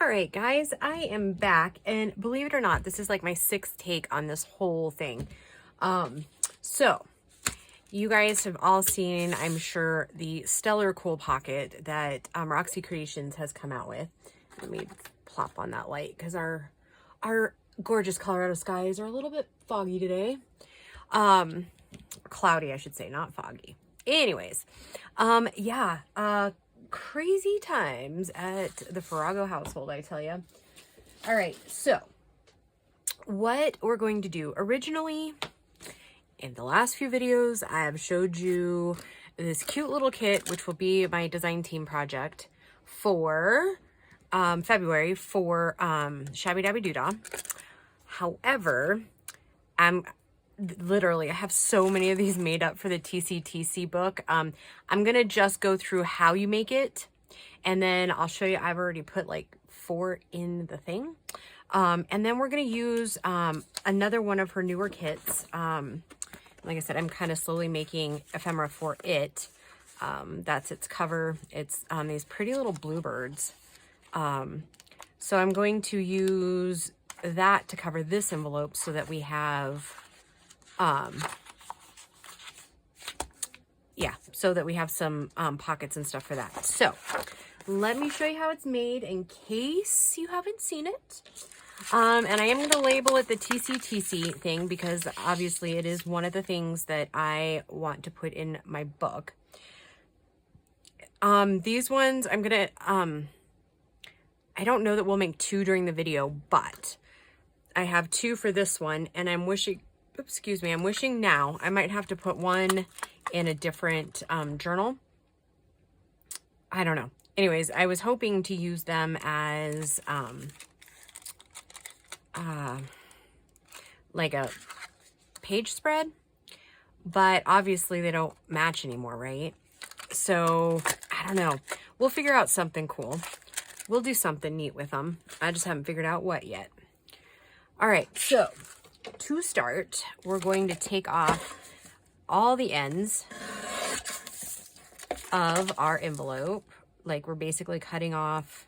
All right, guys, I am back, and believe it or not, this is like my sixth take on this whole thing. So you guys have all seen, I'm sure, the stellar cool pocket that Roxy Creations has come out with. Let me plop on that light because our gorgeous Colorado skies are a little bit foggy today. Cloudy, I should say, not foggy. Anyways, crazy times at the Dlpfarago household, I tell you. All right, so what we're going to do originally, in the last few videos, I have showed you this cute little kit, which will be my design team project for February for Shabby Dabby Doodah. However, I have so many of these made up for the TCTC book. I'm gonna just go through how you make it, and then I'll show you. I've already put like 4 in the thing, and then we're gonna use another one of her newer kits. Like I said, I'm kind of slowly making ephemera for it. That's its cover. It's these pretty little bluebirds. So I'm going to use that to cover this envelope so that we have so that we have some pockets and stuff for that. So let me show you how it's made in case you haven't seen it. And I am going to label it the TCTC thing because obviously it is one of the things that I want to put in my book. These ones I'm going to, I don't know that we'll make 2 during the video, but I have 2 for this one, and I'm wishing now I might have to put one in a different journal. I don't know. Anyways, I was hoping to use them as like a page spread, but obviously they don't match anymore, right? So I don't know. We'll figure out something cool. We'll do something neat with them. I just haven't figured out what yet. All right, so to start, we're going to take off all the ends of our envelope. Like, we're basically cutting off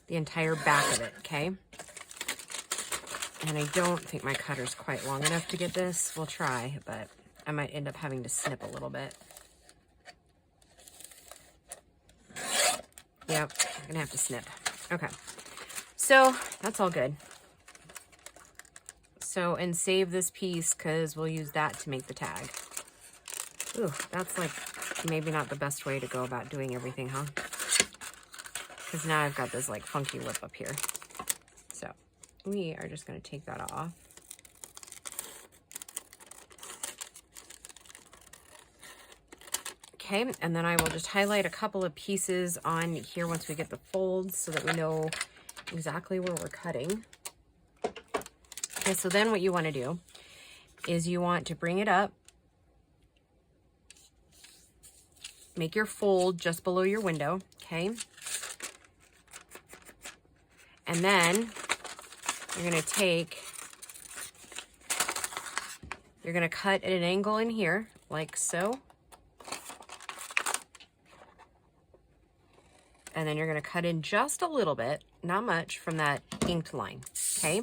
the entire back of it, okay? And I don't think my cutter's quite long enough to get this. We'll try, but I might end up having to snip a little bit. Yep, I'm gonna have to snip. Okay, so that's all good. So, and save this piece because we'll use that to make the tag. Ooh, that's like maybe not the best way to go about doing everything, huh? Because now I've got this like funky lip up here. So we are just going to take that off. Okay, and then I will just highlight a couple of pieces on here once we get the folds so that we know exactly where we're cutting. Okay, so then what you want to do is you want to bring it up, make your fold just below your window, okay? And then you're going to cut at an angle in here, like so. And then you're going to cut in just a little bit, not much, from that inked line, okay?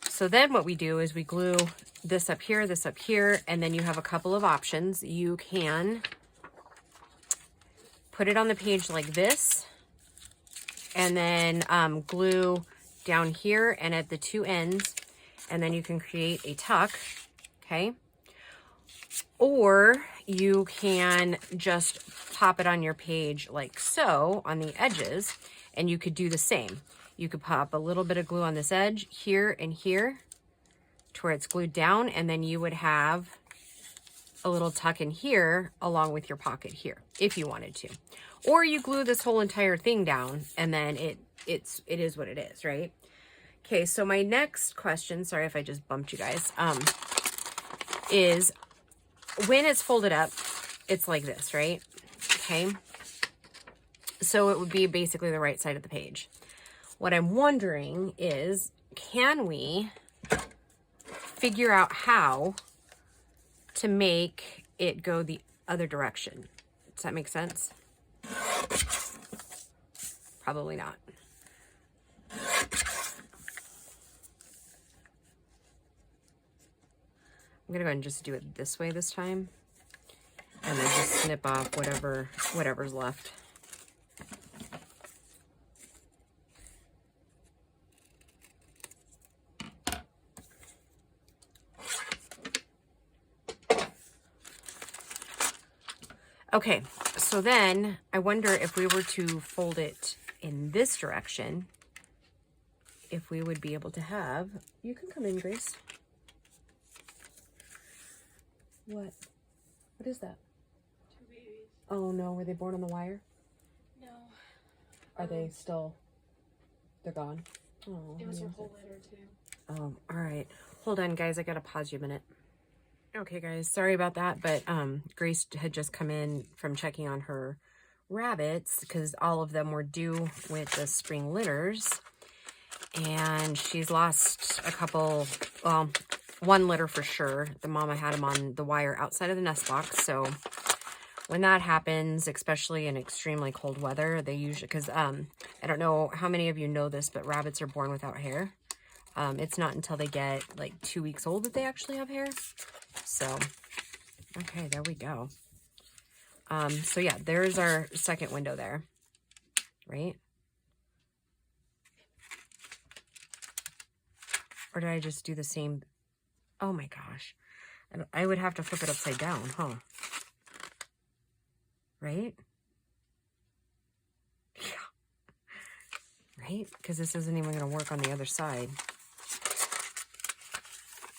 So then what we do is we glue this up here, and then you have a couple of options. You can put it on the page like this, and then glue down here and at the 2 ends, and then you can create a tuck, okay? Or you can just pop it on your page like so on the edges, and you could do the same. You could pop a little bit of glue on this edge here and here to where it's glued down, and then you would have a little tuck in here along with your pocket here if you wanted to. Or you glue this whole entire thing down, and then it is what it is, right? Okay, so my next question, sorry if I just bumped you guys, is when it's folded up, it's like this, right? Okay, so it would be basically the right side of the page. What I'm wondering is, can we figure out how to make it go the other direction? Does that make sense? Probably not. gonna go ahead and just do it this way this time. And then just snip off whatever's left. Okay, so then I wonder if we were to fold it in this direction, if we would be able to have, you can come in, Grace. What is that? 2 babies. Oh no, were they born on the wire? No. Are they still, they're gone? Oh, it was her whole litter too. Oh, all right. Hold on, guys. I gotta pause you a minute. Okay, guys. Sorry about that, but Grace had just come in from checking on her rabbits because all of them were due with the spring litters, and she's lost a couple. Well, one litter for sure. The mama had them on the wire outside of the nest box, so when that happens, especially in extremely cold weather, they usually, because I don't know how many of you know this, but rabbits are born without hair. It's not until they get like 2 weeks old that they actually have hair. So, okay, there we go. So yeah, there's our second window there, right? Or did I just do the same? Oh my gosh. I would have to flip it upside down, huh? Right? Yeah. Right? Because this isn't even going to work on the other side.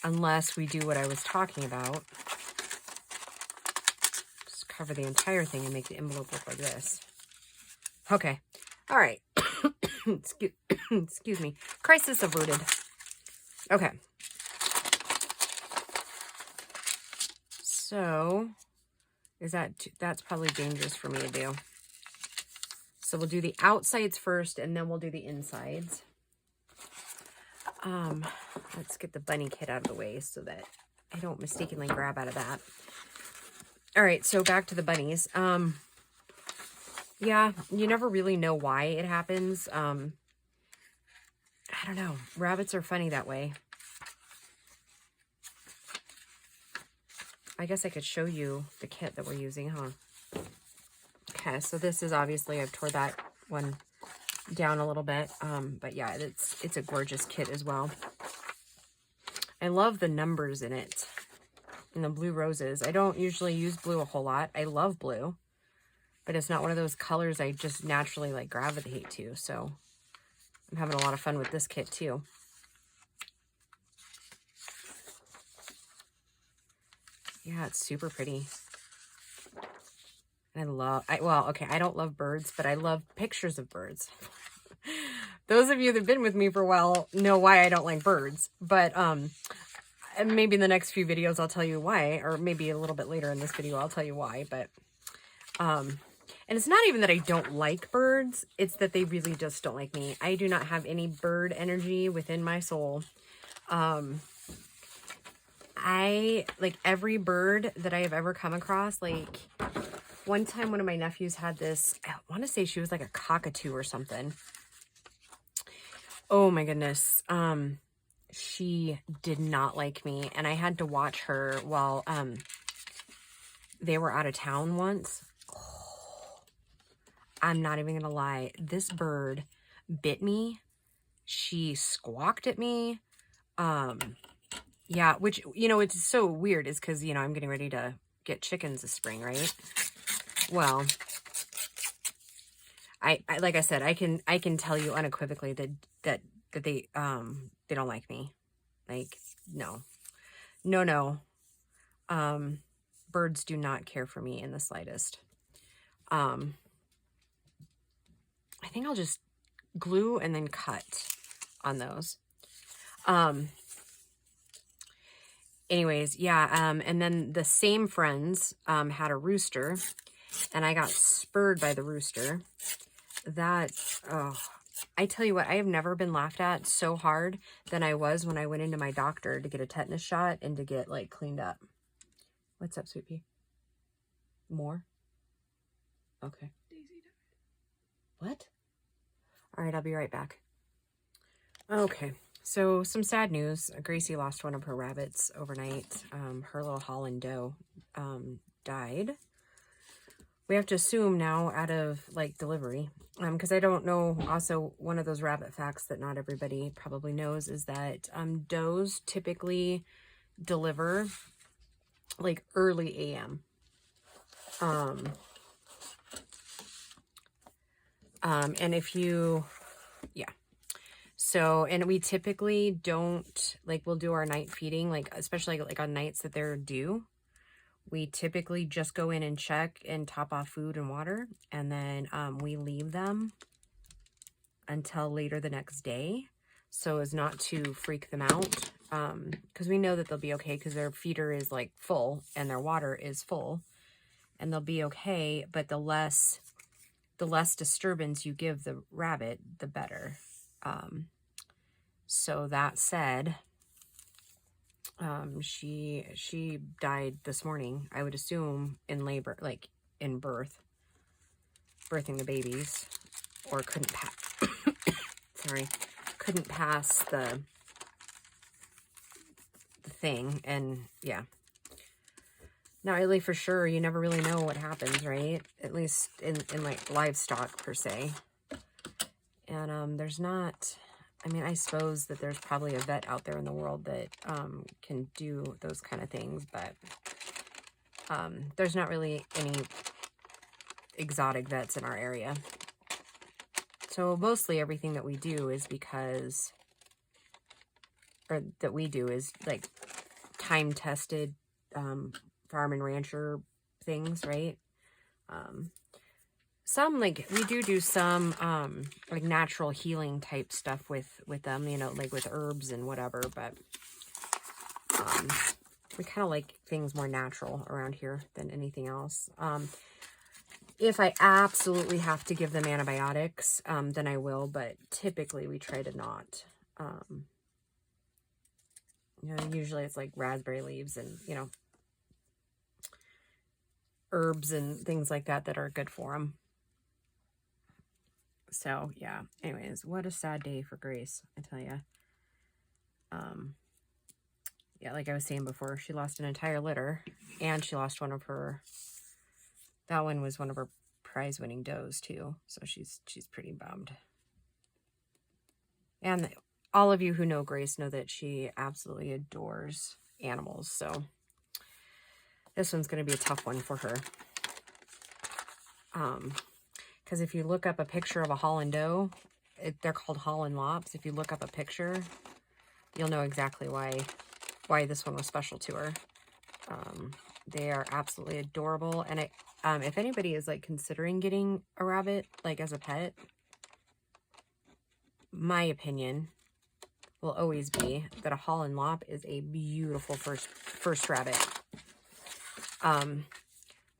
Unless we do what I was talking about. Just cover the entire thing and make the envelope look like this. Okay. All right. Excuse me. Crisis averted. Okay. So, that's probably dangerous for me to do. So we'll do the outsides first, and then we'll do the insides. Let's get the bunny kit out of the way so that I don't mistakenly grab out of that. All right, so back to the bunnies. Yeah, you never really know why it happens. I don't know. Rabbits are funny that way. I guess I could show you the kit that we're using, huh? Okay, so this is obviously, I've tore that one down a little bit. But yeah, it's a gorgeous kit as well. I love the numbers in it. And the blue roses. I don't usually use blue a whole lot. I love blue. But it's not one of those colors I just naturally like gravitate to. So I'm having a lot of fun with this kit too. Yeah, it's super pretty. And well, okay, I don't love birds, but I love pictures of birds. Those of you that have been with me for a while know why I don't like birds. But maybe in the next few videos I'll tell you why, or maybe a little bit later in this video I'll tell you why. But and it's not even that I don't like birds, it's that they really just don't like me. I do not have any bird energy within my soul. I like every bird that I have ever come across. Like one time one of my nephews had this, I want to say she was like a cockatoo or something. Oh my goodness. She did not like me, and I had to watch her while they were out of town once. Oh, I'm not even gonna lie. This bird bit me. She squawked at me. Yeah, which, you know, it's so weird is because, you know, I'm getting ready to get chickens this spring, right? Well, I like I said, I can tell you unequivocally that they don't like me. Like, no. Birds do not care for me in the slightest. I think I'll just glue and then cut on those. Anyways, yeah, and then the same friends had a rooster, and I got spurred by the rooster. That, oh, I tell you what, I have never been laughed at so hard than I was when I went into my doctor to get a tetanus shot and to get, like, cleaned up. What's up, Sweet Pea? More? Okay. Daisy died. What? All right, I'll be right back. Okay, So some sad news. Gracie lost one of her rabbits overnight. Her little Holland doe died. We have to assume now out of like delivery, because I don't know. Also, one of those rabbit facts that not everybody probably knows is that does typically deliver like early AM. And if you, yeah. So, and we typically don't, like, we'll do our night feeding, like, especially like on nights that they're due. We typically just go in and check and top off food and water. And then we leave them until later the next day, so as not to freak them out. Because we know that they'll be okay because their feeder is like full and their water is full and they'll be okay. But the less disturbance you give the rabbit, the better. So that said, she died this morning, I would assume in labor, like in birthing the babies, or couldn't pass the thing. And yeah, not really for sure. You never really know what happens, right? At least in like livestock per se. And there's not, I mean, I suppose that there's probably a vet out there in the world that can do those kind of things, but there's not really any exotic vets in our area. So mostly everything that we do is because, or that we do is like time-tested farm and rancher things, right? Some, like, we do some like natural healing type stuff with them, you know, like with herbs and whatever, but we kind of like things more natural around here than anything else. If I absolutely have to give them antibiotics, then I will, but typically we try to not. You know, usually it's like raspberry leaves and, you know, herbs and things like that that are good for them. So, yeah. Anyways, what a sad day for Grace, I tell you. Yeah, like I was saying before, she lost an entire litter, and she lost one of her, that one was one of her prize-winning does, too. So she's pretty bummed. And all of you who know Grace know that she absolutely adores animals, so this one's going to be a tough one for her. Because if you look up a picture of a Holland doe, they're called Holland lops. If you look up a picture, you'll know exactly why this one was special to her. They are absolutely adorable. And if anybody is like considering getting a rabbit, like as a pet, my opinion will always be that a Holland lop is a beautiful first rabbit.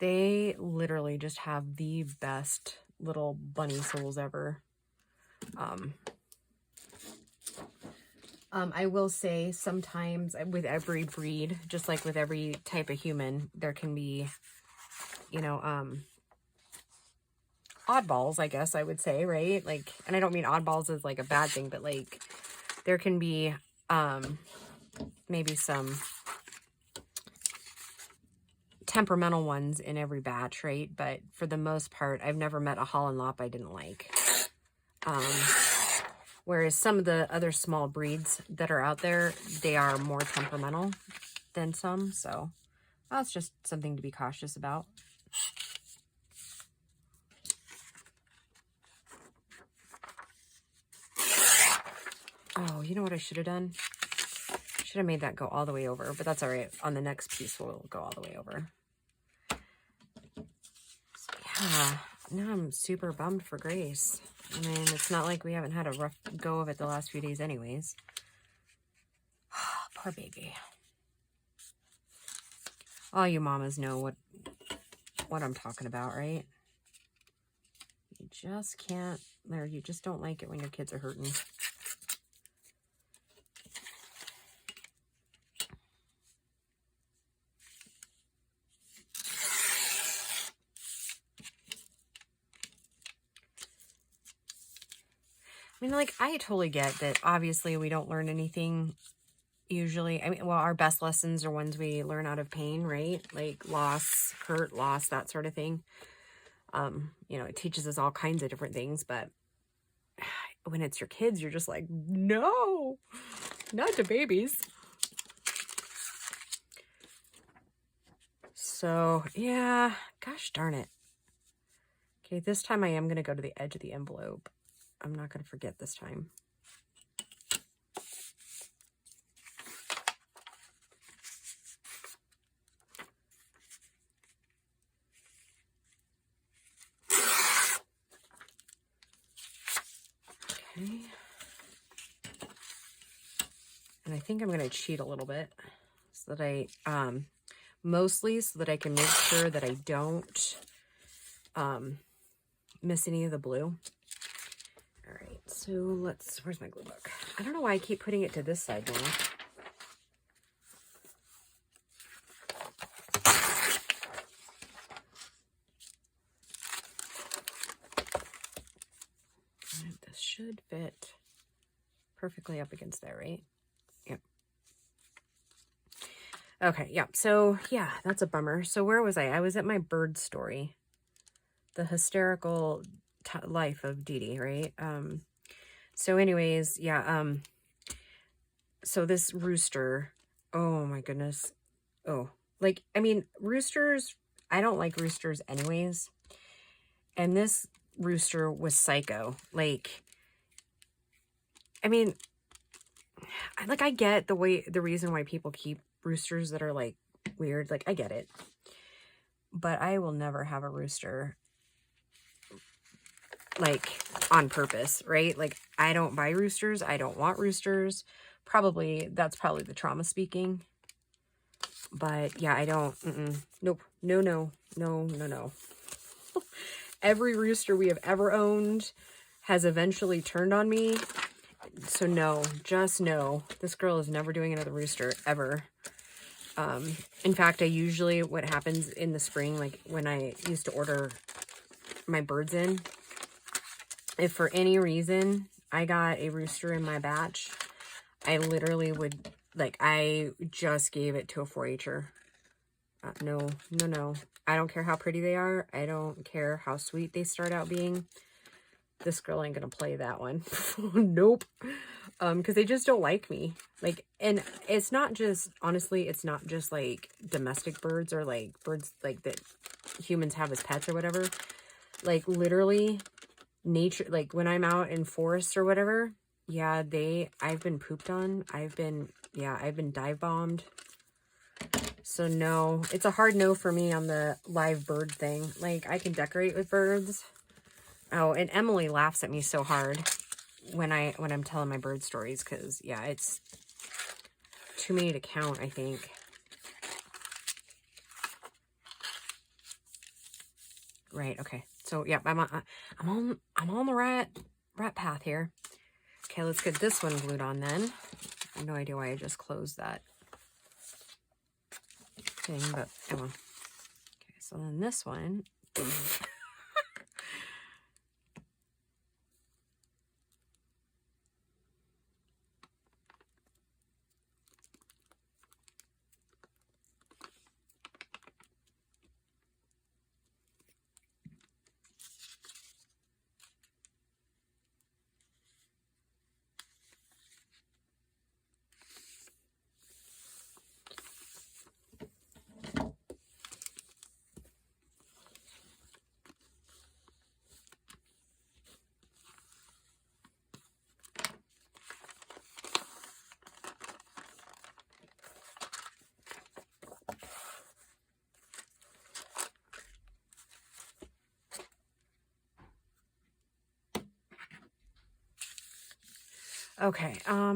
They literally just have the best little bunny souls ever. I will say sometimes with every breed, just like with every type of human, there can be, you know, oddballs, I guess I would say, right? Like, and I don't mean oddballs as like a bad thing, but like there can be maybe some temperamental ones in every batch, right? But for the most part, I've never met a Holland lop I didn't like. Whereas some of the other small breeds that are out there, they are more temperamental than some. So that's just something to be cautious about. Oh, you know what I should have done? Should have made that go all the way over, but that's all right. On the next piece, we'll go all the way over. So, yeah, now I'm super bummed for Grace. I mean, it's not like we haven't had a rough go of it the last few days anyways. Poor baby. All you mamas know what I'm talking about, right? You just can't, or you just don't like it when your kids are hurting. I mean, like, I totally get that obviously we don't learn anything usually. I mean, well, our best lessons are ones we learn out of pain, right? Like loss, hurt, loss, that sort of thing. You know, it teaches us all kinds of different things, but when it's your kids, you're just like, no, not to babies. So, yeah, gosh darn it. Okay, this time I am going to go to the edge of the envelope. I'm not going to forget this time. Okay. And I think I'm going to cheat a little bit so that I, mostly so that I can make sure that I don't miss any of the blue. All right, so let's, where's my glue book? I don't know why I keep putting it to this side now. This should fit perfectly up against there, right? Yep. Okay, yeah, so yeah, that's a bummer. So where was I? I was at my bird story. The hysterical life of Dee Dee, right? So anyways, yeah, so this rooster, oh my goodness. Oh, like, I mean, roosters, I don't like roosters anyways. And this rooster was psycho. Like, I mean, I get the reason why people keep roosters that are like weird. Like, I get it. But I will never have a rooster like on purpose, right? Like, I don't buy roosters. I don't want roosters. Probably, that's probably the trauma speaking. But yeah, I don't, nope, no. Every rooster we have ever owned has eventually turned on me. So no, just no. This girl is never doing another rooster, ever. In fact, I usually, what happens in the spring, like when I used to order my birds in, if for any reason I got a rooster in my batch, I literally would, like, I just gave it to a 4-H'er. No. I don't care how pretty they are. I don't care how sweet they start out being. This girl ain't gonna play that one. Nope. Because they just don't like me. Like, and it's not just, honestly, it's not just like domestic birds or like birds like that humans have as pets or whatever. Like, literally, nature, like when I'm out in forests or whatever, yeah, I've been pooped on. I've been dive bombed. So no, it's a hard no for me on the live bird thing. Like, I can decorate with birds. Oh, and Emily laughs at me so hard when I'm telling my bird stories, because yeah, it's too many to count, I think. Right, okay. So yeah, I'm on the right path here. Okay, let's get this one glued on then. I have no idea why I just closed that thing, but come on. Okay, so then this one. Okay, I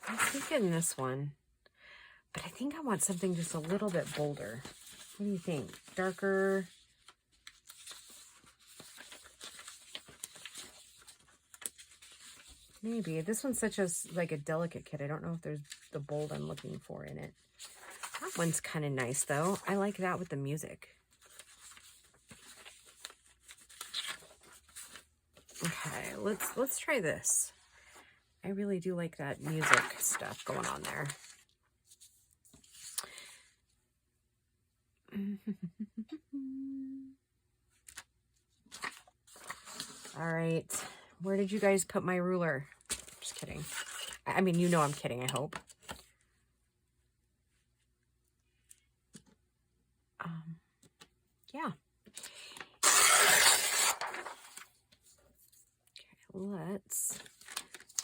was thinking this one, but I think I want something just a little bit bolder. What do you think? Darker? Maybe. This one's such a, like a delicate kit. I don't know if there's the bold I'm looking for in it. That one's kind of nice, though. I like that with the music. Okay, let's try this. I really do like that music stuff going on there. All right, where did you guys put my ruler? Just kidding. I mean, you know I'm kidding, I hope. Yeah. Okay, let's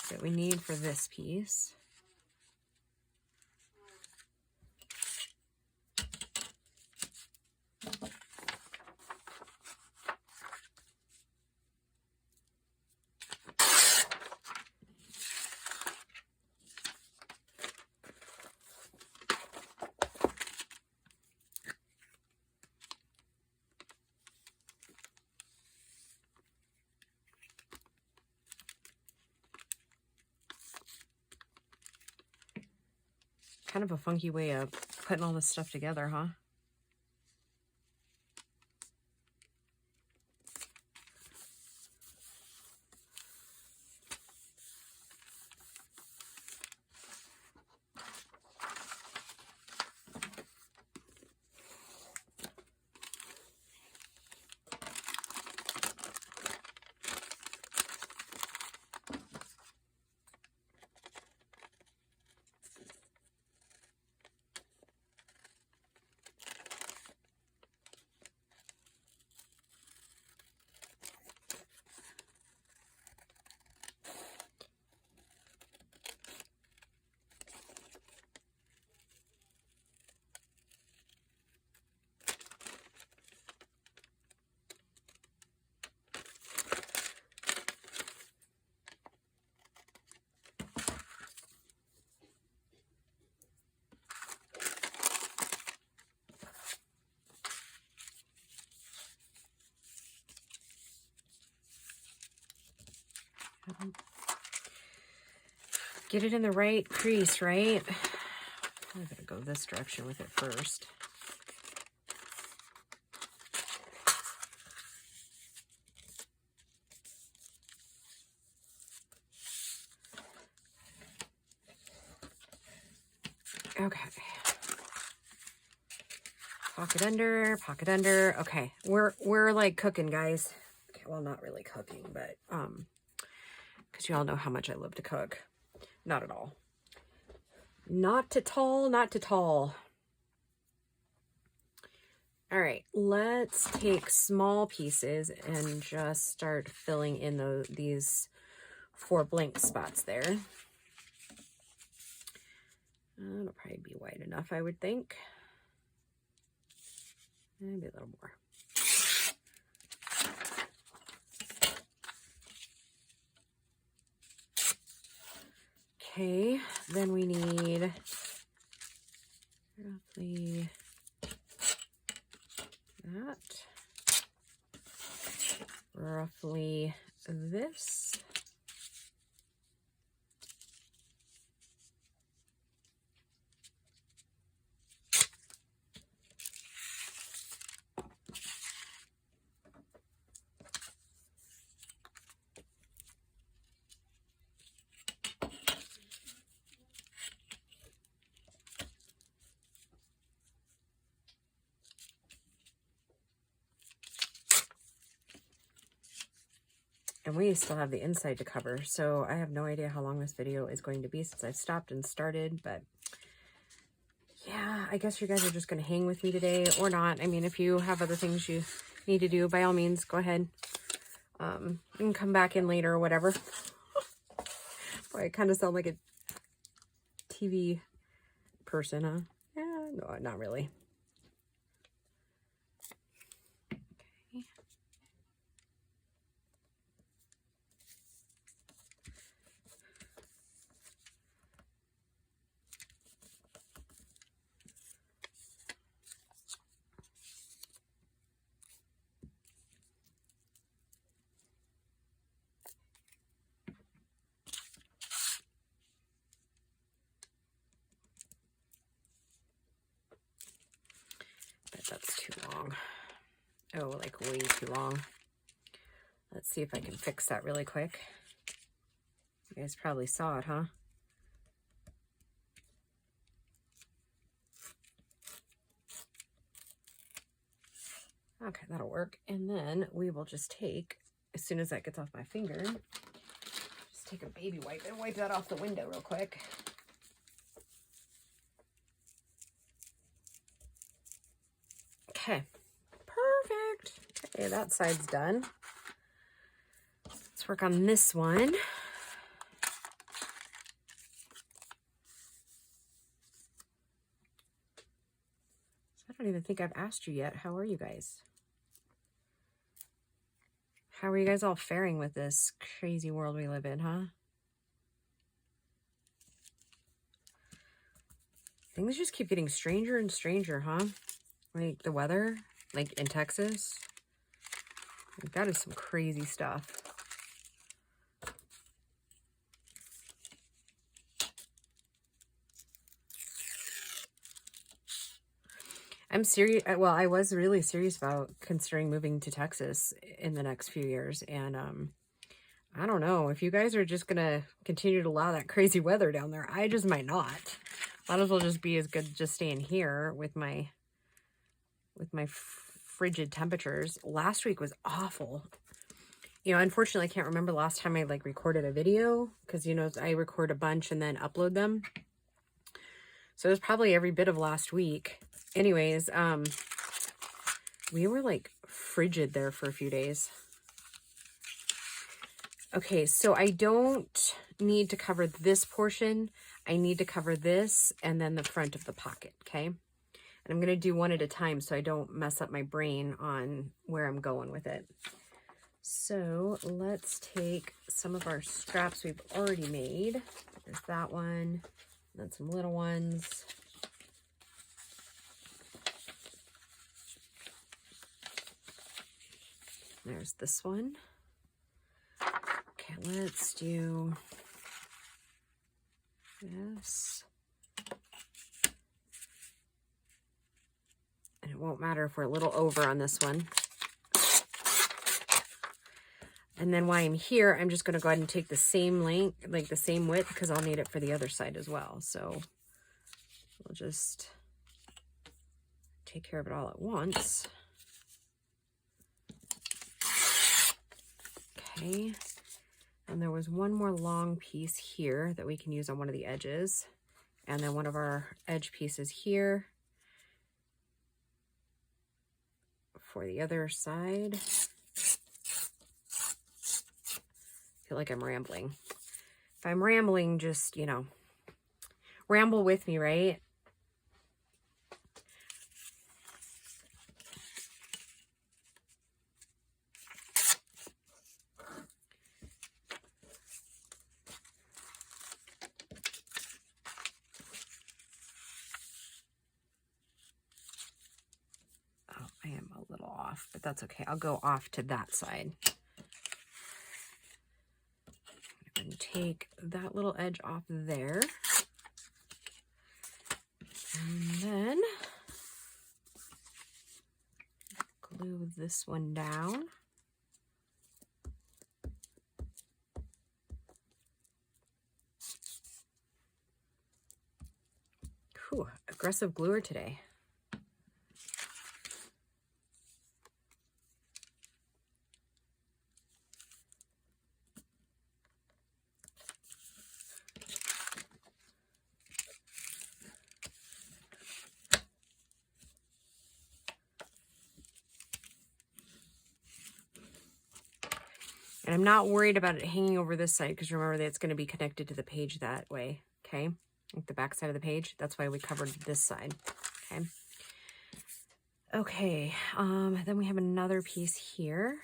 see what we need for this piece. Kind of a funky way of putting all this stuff together, huh? Get it in the right crease, right? I'm gonna go this direction with it first. Okay. Pocket under, pocket under. Okay, we're like cooking, guys. Okay, well, not really cooking, but because you all know how much I love to cook. Not at all. Not at all, not at all. All right, let's take small pieces and just start filling in these 4 blank spots there. It'll probably be wide enough, I would think. Maybe a little more. Okay, then we need roughly that. Roughly this. And we still have the inside to cover, so I have no idea how long this video is going to be since I've stopped and started, but yeah, I guess you guys are just going to hang with me today or not. I mean, if you have other things you need to do, by all means, go ahead. You can come back in later or whatever. Boy, I kind of sound like a TV person, huh? Yeah, no, not really. Okay. Bet that's too long. Oh, like way too long. Let's Let's see if I can fix that really quick. You guys probably saw it, huh? Okay, that'll work. And then we will just take, as soon as that gets off my finger, just take a baby wipe and wipe that off the window real quick. Okay, perfect. Okay, that side's done. Let's work on this one. I don't even think I've asked you yet. How are you guys? How are you guys all faring with this crazy world we live in, huh? Things just keep getting stranger and stranger, huh? Like the weather, like in Texas. Like that is some crazy stuff. I'm serious. Well, I was really serious about considering moving to Texas in the next few years. And I don't know if you guys are just going to continue to allow that crazy weather down there. I just might not. Might as well just be as good just staying here with my frigid temperatures. Last week was awful. You know, unfortunately, I can't remember the last time I like recorded a video because, you know, I record a bunch and then upload them. So it was probably every bit of last week. Anyways, we were like frigid there for a few days. Okay, so I don't need to cover this portion. I need to cover this and then the front of the pocket, okay? And I'm going to do one at a time so I don't mess up my brain on where I'm going with it. So let's take some of our straps we've already made. There's that one, and then some little ones. There's this one. Okay, let's do this. And it won't matter if we're a little over on this one. And then while I'm here, I'm just going to go ahead and take the same length, like the same width, because I'll need it for the other side as well. So we'll just take care of it all at once. Okay. And there was one more long piece here that we can use on one of the edges. And then one of our edge pieces here for the other side. I feel like I'm rambling. If I'm rambling, just, you know, ramble with me, right? Oh, I am a little off, but that's okay. I'll go off to that side. And take that little edge off there. And then glue this one down. Whew, aggressive gluer today. And I'm not worried about it hanging over this side because remember that it's going to be connected to the page that way, okay? Like the back side of the page. That's why we covered this side, okay? Okay, then we have another piece here,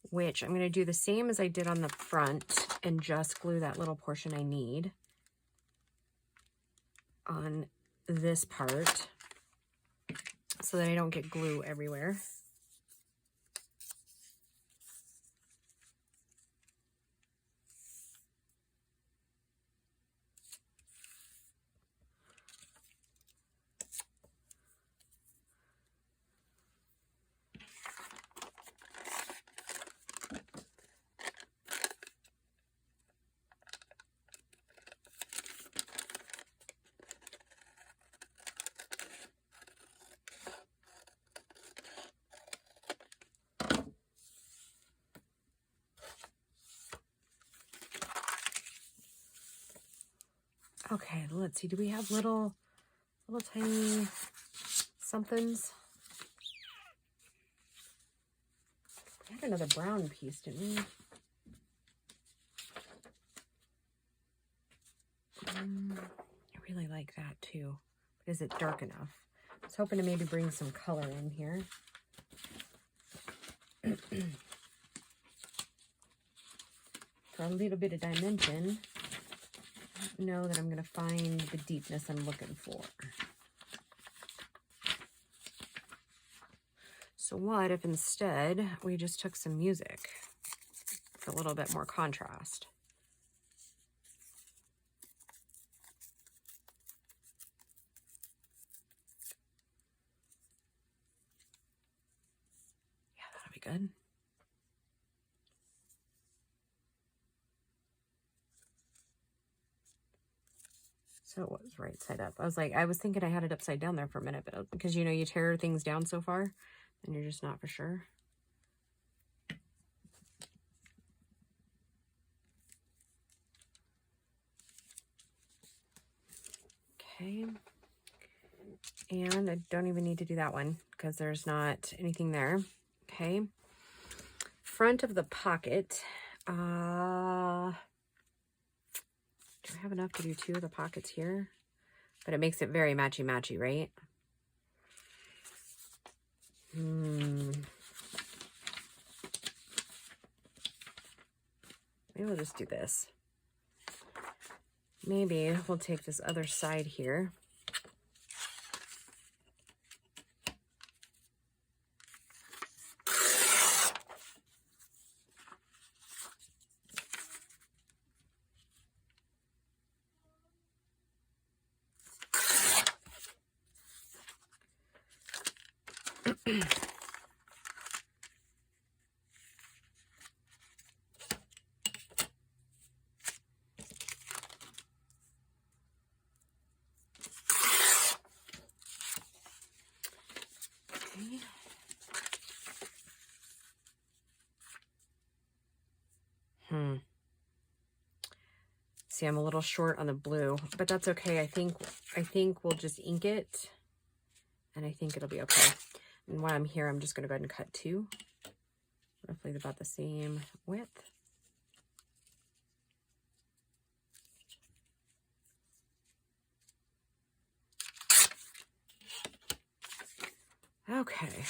which I'm going to do the same as I did on the front and just glue that little portion I need on this part so that I don't get glue everywhere. Okay, let's see. Do we have little tiny somethings? We had another brown piece, didn't we? I really like that too. But is it dark enough? I was hoping to maybe bring some color in here. For a little bit of dimension. I don't know that I'm going to find the deepness I'm looking for. So what if instead we just took some music with a little bit more contrast? Yeah, that'll be good. So it was right side up. I was thinking I had it upside down there for a minute, but because, you know, you tear things down so far and you're just not for sure. Okay. And I don't even need to do that one because there's not anything there. Okay. Front of the pocket. Do I have enough to do 2 of the pockets here? But it makes it very matchy-matchy, right? Maybe we'll just do this. Maybe we'll take this other side here. See, I'm a little short on the blue, but that's okay. I think we'll just ink it, and I think it'll be okay. And while I'm here, I'm just going to go ahead and cut 2, roughly about the same width. Okay.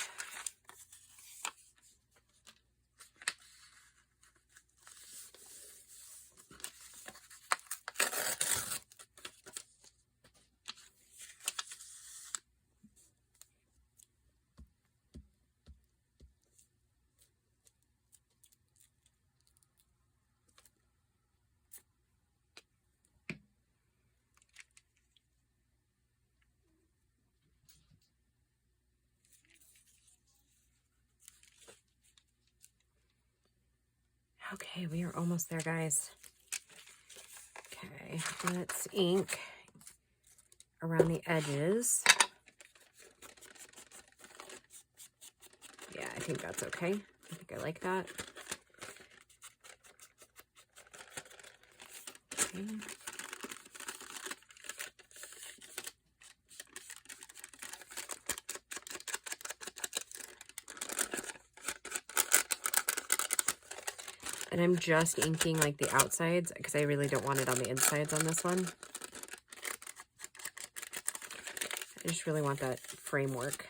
Okay, we are almost there, guys. Okay, let's ink around the edges. Yeah, I think that's okay. I think I like that. Okay. And I'm just inking like the outsides because I really don't want it on the insides on this one. I just really want that framework.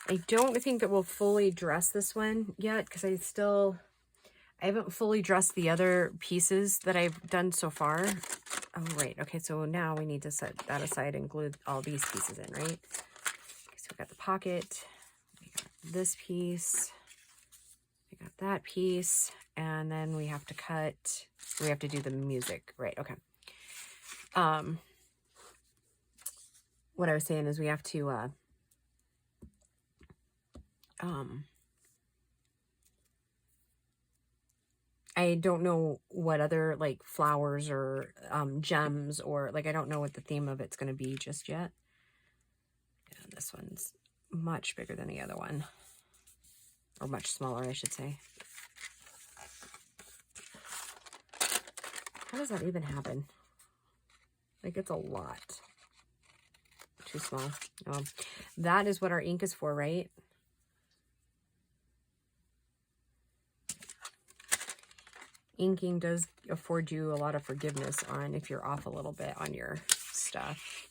I don't think that we'll fully dress this one yet because I haven't fully dressed the other pieces that I've done so far. Oh, right. Okay, so now we need to set that aside and glue all these pieces in, right? Okay, so we got the pocket, we got this piece, we got that piece, and then we have to do the music, right? Okay. What I was saying is we have to, I don't know what other like flowers or gems or like I don't know what the theme of it's going to be just yet. And this one's much bigger than the other one. Or much smaller, I should say. How does that even happen? Like, it's a lot. Too small. Oh, that is what our ink is for, right? Inking does afford you a lot of forgiveness on if you're off a little bit on your stuff.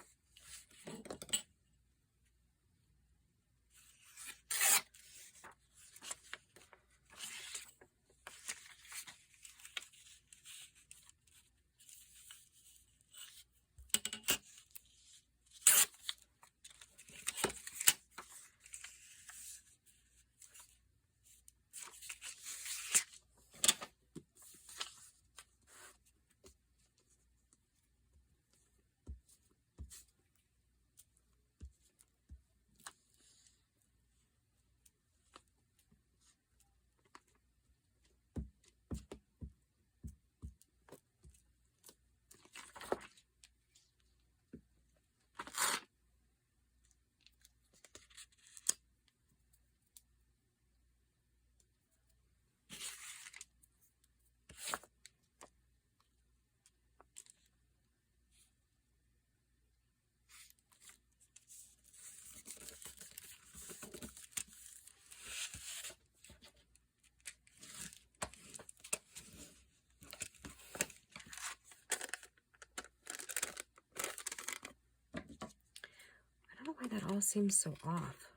I don't know why that all seems so off.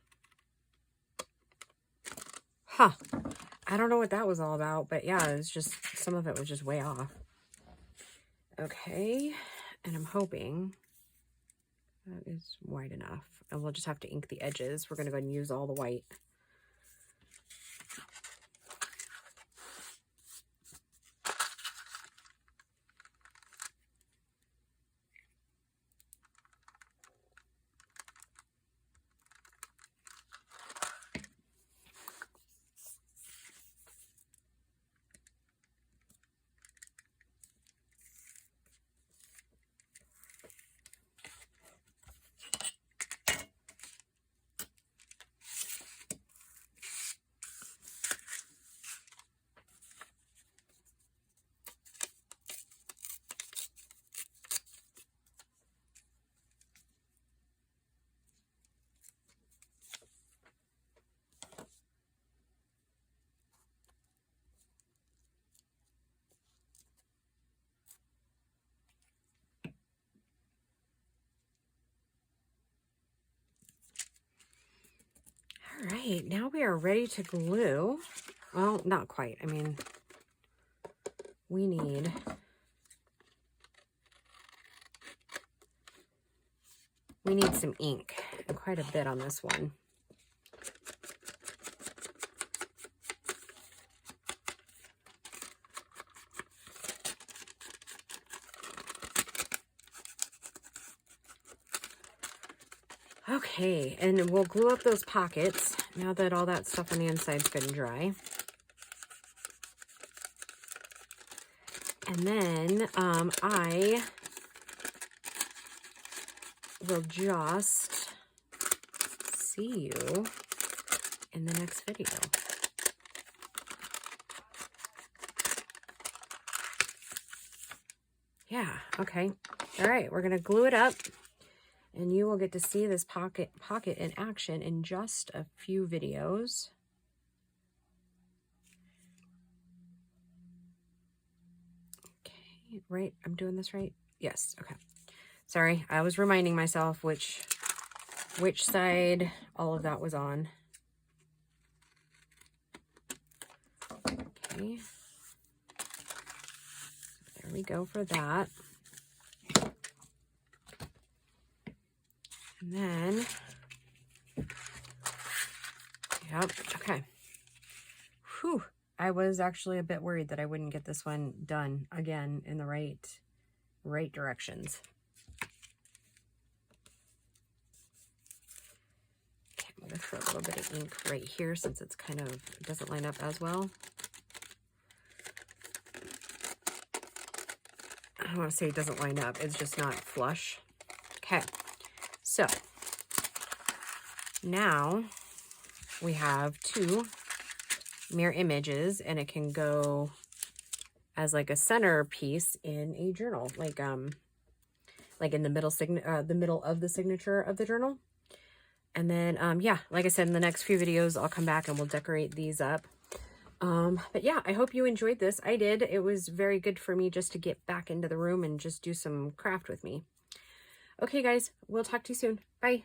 Huh. I don't know what that was all about, but yeah, it's just, some of it was just way off. Okay, and I'm hoping that is wide enough. And we'll just have to ink the edges. We're going to go ahead and use all the white. All right, now we are ready to glue. Well, not quite. I mean, we need some ink, and quite a bit on this one. Okay, and we'll glue up those pockets now that all that stuff on the inside is good and dry. And then I will just see you in the next video. Yeah, okay. All right, we're gonna glue it up. And you will get to see this pocket in action in just a few videos. Okay, right? I'm doing this right? Yes, okay. Sorry, I was reminding myself which side all of that was on. Okay. There we go for that. And then, yep, okay. Whew, I was actually a bit worried that I wouldn't get this one done again in the right directions. Okay, I'm gonna throw a little bit of ink right here since it's kind of, it doesn't line up as well. I don't want to say it doesn't line up, it's just not flush. Okay. So, now we have 2 mirror images, and it can go as like a centerpiece in a journal, like in the middle of the signature of the journal. And then yeah, like I said, in the next few videos I'll come back and we'll decorate these up. But yeah, I hope you enjoyed this. I did. It was very good for me just to get back into the room and just do some craft with me. Okay guys, we'll talk to you soon. Bye.